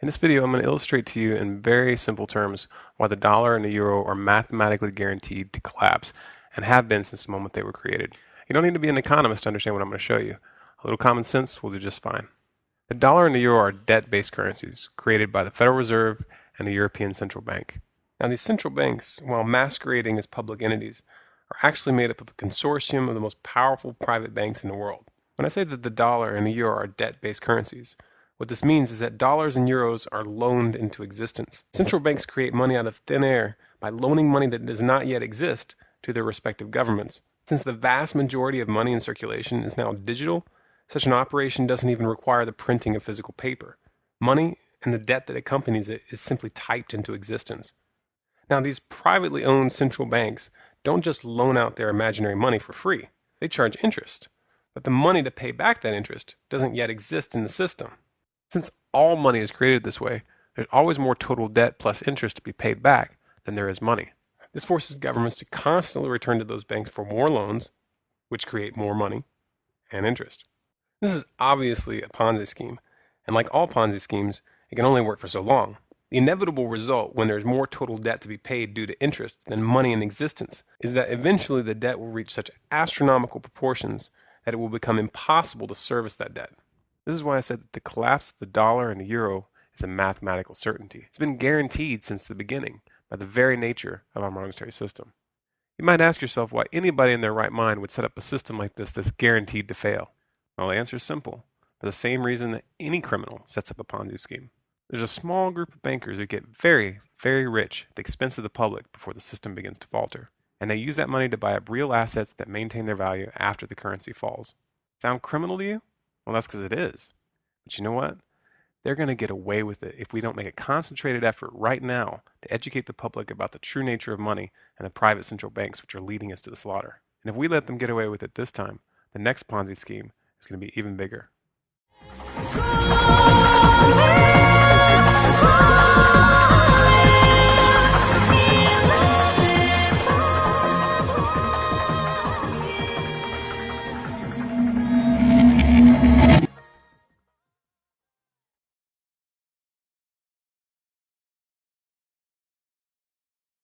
In this video, I'm going to illustrate to you in very simple terms why the dollar and the euro are mathematically guaranteed to collapse and have been since the moment they were created. You don't need to be an economist to understand what I'm going to show you. A little common sense will do just fine. The dollar and the euro are debt-based currencies created by the Federal Reserve and the European Central Bank. Now, these central banks, while masquerading as public entities, are actually made up of a consortium of the most powerful private banks in the world. When I say that the dollar and the euro are debt-based currencies, what this means is that dollars and euros are loaned into existence. Central banks create money out of thin air by loaning money that does not yet exist to their respective governments. Since the vast majority of money in circulation is now digital, such an operation doesn't even require the printing of physical paper. Money and the debt that accompanies it is simply typed into existence. Now, these privately owned central banks don't just loan out their imaginary money for free. They charge interest. But the money to pay back that interest doesn't yet exist in the system. Since all money is created this way, there's always more total debt plus interest to be paid back than there is money. This forces governments to constantly return to those banks for more loans, which create more money and interest. This is obviously a Ponzi scheme, and like all Ponzi schemes, it can only work for so long. The inevitable result when there's more total debt to be paid due to interest than money in existence is that eventually the debt will reach such astronomical proportions that it will become impossible to service that debt. This is why I said that the collapse of the dollar and the euro is a mathematical certainty. It's been guaranteed since the beginning by the very nature of our monetary system. You might ask yourself why anybody in their right mind would set up a system like this that's guaranteed to fail. Well, the answer is simple. For the same reason that any criminal sets up a Ponzi scheme. There's a small group of bankers who get very, very rich at the expense of the public before the system begins to falter. And they use that money to buy up real assets that maintain their value after the currency falls. Sound criminal to you? Well, that's because it is. But you know what? They're going to get away with it if we don't make a concentrated effort right now to educate the public about the true nature of money and the private central banks which are leading us to the slaughter. And if we let them get away with it this time, the next Ponzi scheme is going to be even bigger.